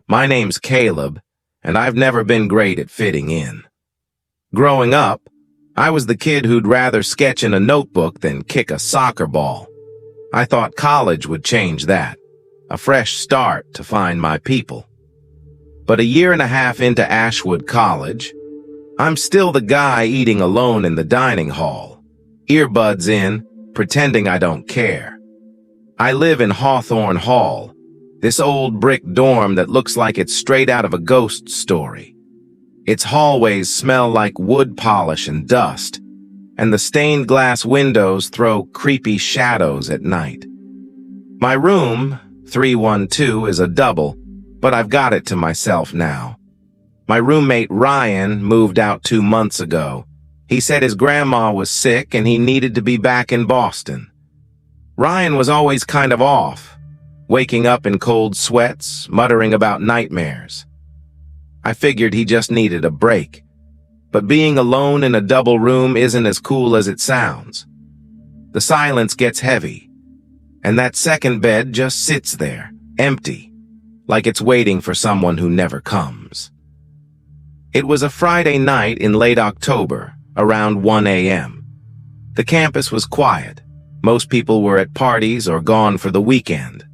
My name's Caleb, and I've never been great at fitting in. Growing up, I was the kid who'd rather sketch in a notebook than kick a soccer ball. I thought college would change that, a fresh start to find my people. But a year and a half into Ashwood College, I'm still the guy eating alone in the dining hall, earbuds in, pretending I don't care. I live in Hawthorne Hall, this old brick dorm that looks like it's straight out of a ghost story. Its hallways smell like wood polish and dust, and the stained glass windows throw creepy shadows at night. My room, 312, is a double, but I've got it to myself now. My roommate Ryan moved out 2 months ago. He said his grandma was sick and he needed to be back in Boston. Ryan was always kind of off, waking up in cold sweats, muttering about nightmares. I figured he just needed a break, but being alone in a double room isn't as cool as it sounds. The silence gets heavy, and that second bed just sits there, empty, like it's waiting for someone who never comes. It was a Friday night in late October, around 1 a.m. The campus was quiet. Most people were at parties or gone for the weekend.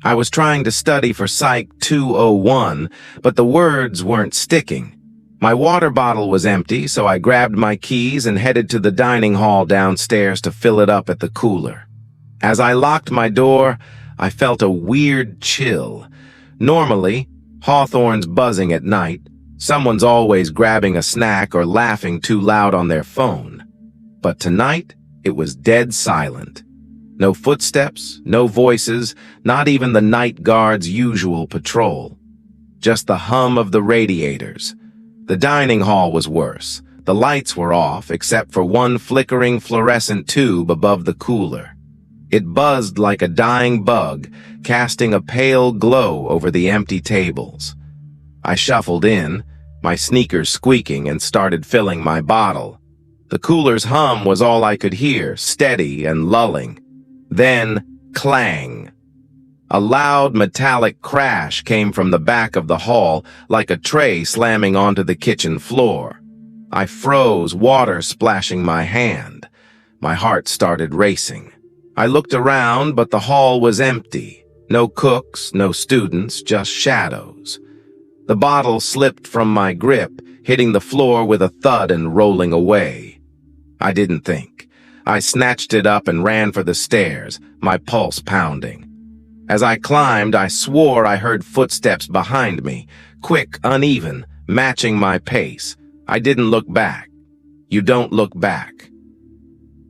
I was trying to study for Psych 201, but the words weren't sticking. My water bottle was empty, so I grabbed my keys and headed to the dining hall downstairs to fill it up at the cooler. As I locked my door, I felt a weird chill. Normally, Hawthorne's buzzing at night. Someone's always grabbing a snack or laughing too loud on their phone. But tonight, it was dead silent. No footsteps, no voices, not even the night guard's usual patrol. Just the hum of the radiators. The dining hall was worse. The lights were off, except for one flickering fluorescent tube above the cooler. It buzzed like a dying bug, casting a pale glow over the empty tables. I shuffled in, my sneakers squeaking, and started filling my bottle. The cooler's hum was all I could hear, steady and lulling. Then, clang. A loud metallic crash came from the back of the hall, like a tray slamming onto the kitchen floor. I froze, water splashing my hand. My heart started racing. I looked around, but the hall was empty. No cooks, no students, just shadows. The bottle slipped from my grip, hitting the floor with a thud and rolling away. I didn't think. I snatched it up and ran for the stairs, my pulse pounding. As I climbed, I swore I heard footsteps behind me, quick, uneven, matching my pace. I didn't look back. You don't look back.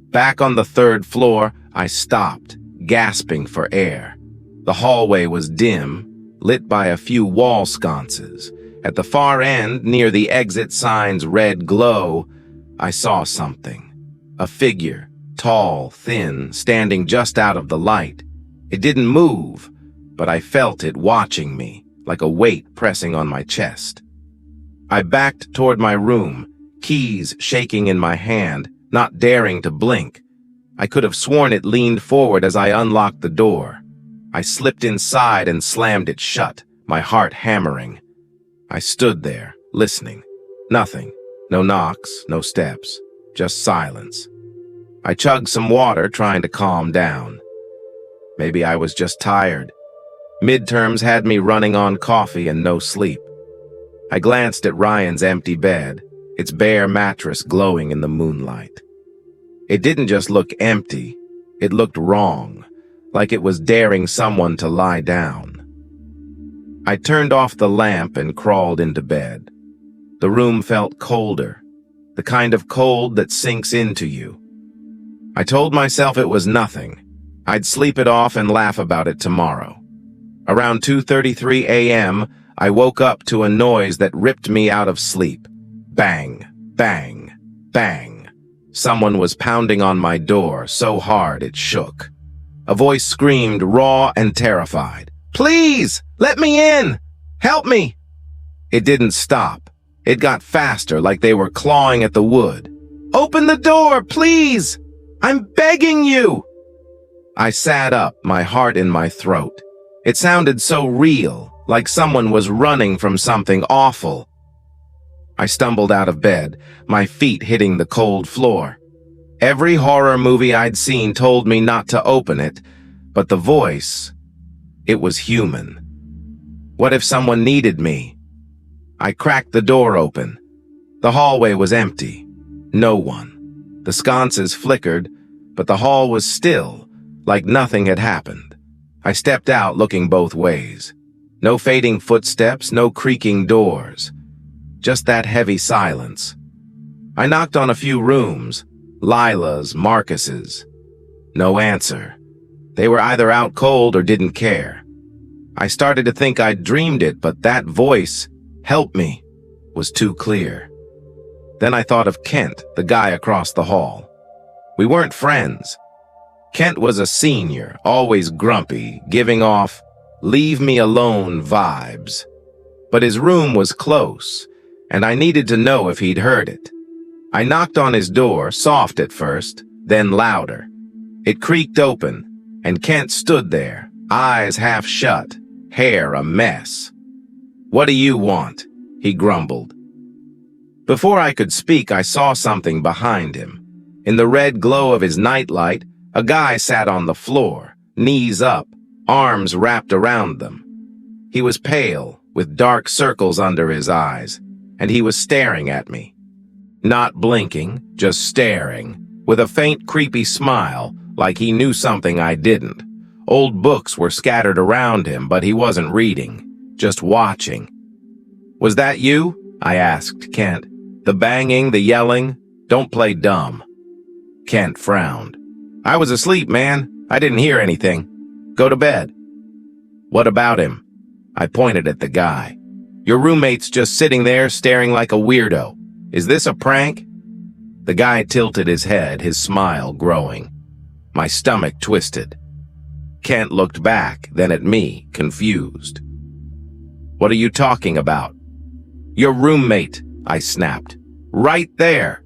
Back on the 3rd floor, I stopped, gasping for air. The hallway was dim, lit by a few wall sconces. At the far end, near the exit sign's red glow, I saw something. A figure, tall, thin, standing just out of the light. It didn't move, but I felt it watching me, like a weight pressing on my chest. I backed toward my room, keys shaking in my hand, not daring to blink. I could have sworn it leaned forward as I unlocked the door. I slipped inside and slammed it shut, my heart hammering. I stood there, listening. Nothing. No knocks, no steps. Just silence. I chugged some water, trying to calm down. Maybe I was just tired. Midterms had me running on coffee and no sleep. I glanced at Ryan's empty bed, its bare mattress glowing in the moonlight. It didn't just look empty, it looked wrong, like it was daring someone to lie down. I turned off the lamp and crawled into bed. The room felt colder. The kind of cold that sinks into you. I told myself it was nothing. I'd sleep it off and laugh about it tomorrow. Around 2:33 a.m., I woke up to a noise that ripped me out of sleep. Bang, bang, bang. Someone was pounding on my door so hard it shook. A voice screamed, raw and terrified. "Please, let me in! Help me!" It didn't stop. It got faster, like they were clawing at the wood. "Open the door, please! I'm begging you!" I sat up, my heart in my throat. It sounded so real, like someone was running from something awful. I stumbled out of bed, my feet hitting the cold floor. Every horror movie I'd seen told me not to open it, but the voice, it was human. What if someone needed me? I cracked the door open. The hallway was empty. No one. The sconces flickered, but the hall was still, like nothing had happened. I stepped out looking both ways. No fading footsteps, no creaking doors. Just that heavy silence. I knocked on a few rooms, Lila's, Marcus's. No answer. They were either out cold or didn't care. I started to think I'd dreamed it, but that voice, "Help me," was too clear. Then I thought of Kent, the guy across the hall. We weren't friends. Kent was a senior, always grumpy, giving off "leave me alone" vibes. But his room was close, and I needed to know if he'd heard it. I knocked on his door, soft at first, then louder. It creaked open, and Kent stood there, eyes half shut, hair a mess. "What do you want?" he grumbled. Before I could speak, I saw something behind him. In the red glow of his nightlight, a guy sat on the floor, knees up, arms wrapped around them. He was pale, with dark circles under his eyes, and he was staring at me. Not blinking, just staring, with a faint, creepy smile, like he knew something I didn't. Old books were scattered around him, but he wasn't reading, just watching. "Was that you?" I asked Kent. "The banging, the yelling? Don't play dumb." Kent frowned. "I was asleep, man. I didn't hear anything. Go to bed." "What about him?" I pointed at the guy. "Your roommate's just sitting there staring like a weirdo. Is this a prank?" The guy tilted his head, his smile growing. My stomach twisted. Kent looked back, then at me, confused. "What are you talking about?" "Your roommate," I snapped. "Right there."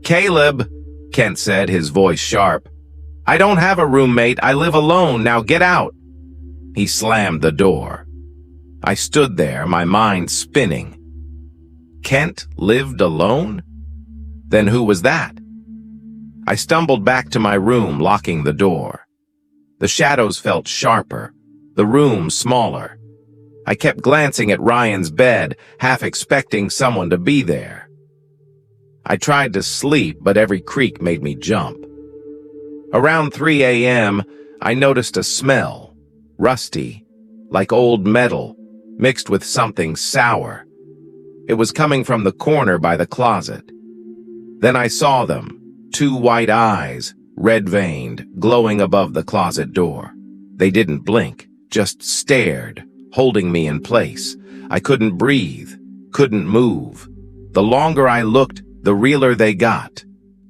"Caleb," Kent said, his voice sharp. "I don't have a roommate. I live alone. Now get out." He slammed the door. I stood there, my mind spinning. Kent lived alone? Then who was that? I stumbled back to my room, locking the door. The shadows felt sharper, the room smaller. I kept glancing at Ryan's bed, half expecting someone to be there. I tried to sleep, but every creak made me jump. Around 3 a.m., I noticed a smell, rusty, like old metal, mixed with something sour. It was coming from the corner by the closet. Then I saw them, 2 white eyes, red-veined, glowing above the closet door. They didn't blink, just stared, holding me in place. I couldn't breathe, couldn't move. The longer I looked, the realer they got.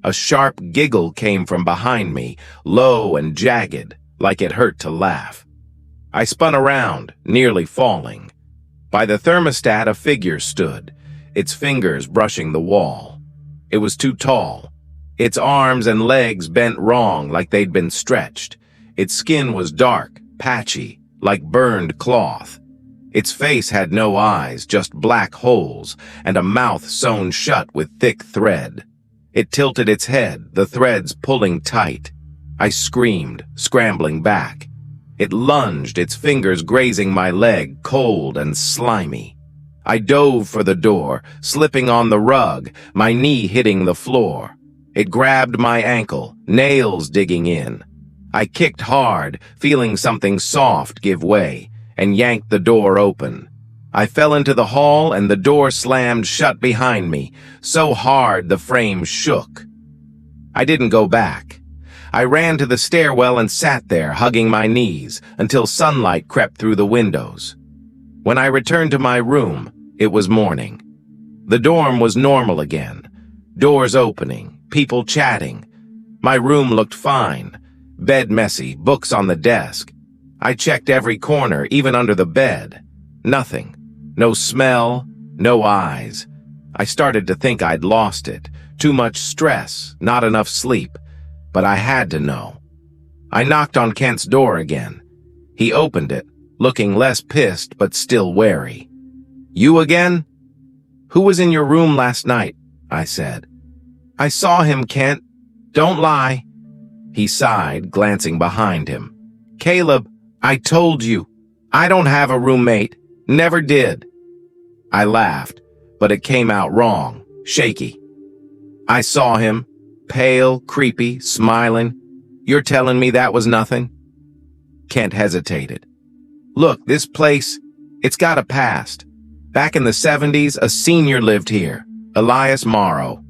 A sharp giggle came from behind me, low and jagged, like it hurt to laugh. I spun around, nearly falling. By the thermostat, a figure stood, its fingers brushing the wall. It was too tall. Its arms and legs bent wrong, like they'd been stretched. Its skin was dark, patchy, like burned cloth. Its face had no eyes, just black holes, and a mouth sewn shut with thick thread. It tilted its head, the threads pulling tight. I screamed, scrambling back. It lunged, its fingers grazing my leg, cold and slimy. I dove for the door, slipping on the rug, my knee hitting the floor. It grabbed my ankle, nails digging in. I kicked hard, feeling something soft give way, and yanked the door open. I fell into the hall, and the door slammed shut behind me, so hard the frame shook. I didn't go back. I ran to the stairwell and sat there, hugging my knees, until sunlight crept through the windows. When I returned to my room, it was morning. The dorm was normal again. Doors opening, people chatting. My room looked fine. Bed messy, books on the desk. I checked every corner, even under the bed. Nothing. No smell, no eyes. I started to think I'd lost it. Too much stress, not enough sleep. But I had to know. I knocked on Kent's door again. He opened it, looking less pissed but still wary. "You again?" "Who was in your room last night?" I said. "I saw him, Kent. Don't lie." He sighed, glancing behind him. "Caleb, I told you. I don't have a roommate. Never did." I laughed, but it came out wrong, shaky. "I saw him. Pale, creepy, smiling. You're telling me that was nothing?" Kent hesitated. "Look, this place, it's got a past. Back in the 70s, a senior lived here, Elias Morrow.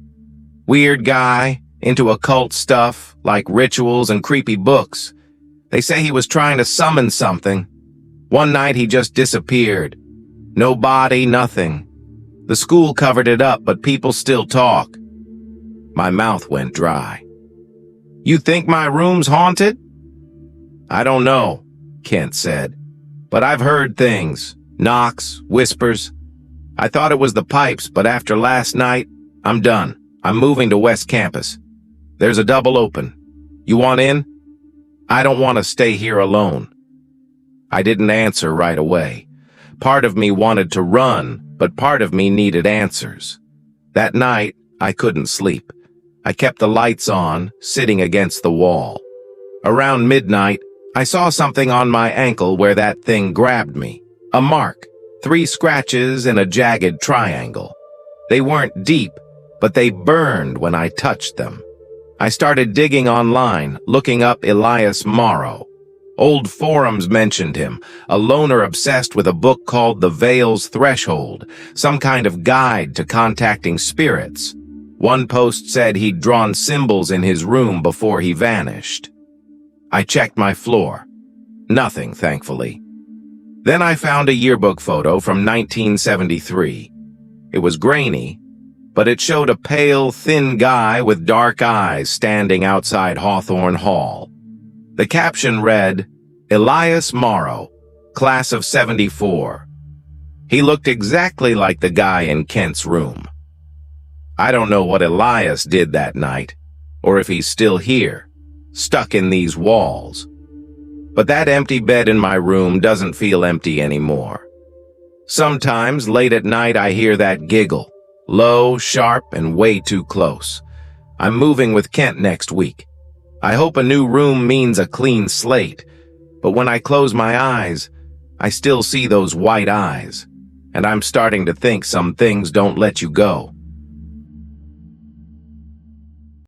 Weird guy, into occult stuff, like rituals and creepy books. They say he was trying to summon something. One night he just disappeared. No body, nothing. The school covered it up, but people still talk." My mouth went dry. "You think my room's haunted?" "I don't know," Kent said. "But I've heard things. Knocks, whispers. I thought it was the pipes, but after last night, I'm done. I'm moving to West Campus. There's a double open. You want in? I don't want to stay here alone." I didn't answer right away. Part of me wanted to run, but part of me needed answers. That night, I couldn't sleep. I kept the lights on, sitting against the wall. Around midnight, I saw something on my ankle where that thing grabbed me. A mark, 3 scratches and a jagged triangle. They weren't deep, but they burned when I touched them. I started digging online, looking up Elias Morrow. Old forums mentioned him, a loner obsessed with a book called The Veil's Threshold, some kind of guide to contacting spirits. One post said he'd drawn symbols in his room before he vanished. I checked my floor. Nothing, thankfully. Then I found a yearbook photo from 1973. It was grainy, but it showed a pale, thin guy with dark eyes standing outside Hawthorne Hall. The caption read, "Elias Morrow, class of '74. He looked exactly like the guy in Kent's room." I don't know what Elias did that night, or if he's still here, stuck in these walls. But that empty bed in my room doesn't feel empty anymore. Sometimes, late at night, I hear that giggle, low, sharp, and way too close. I'm moving with Kent next week. I hope a new room means a clean slate, but when I close my eyes, I still see those white eyes, and I'm starting to think some things don't let you go.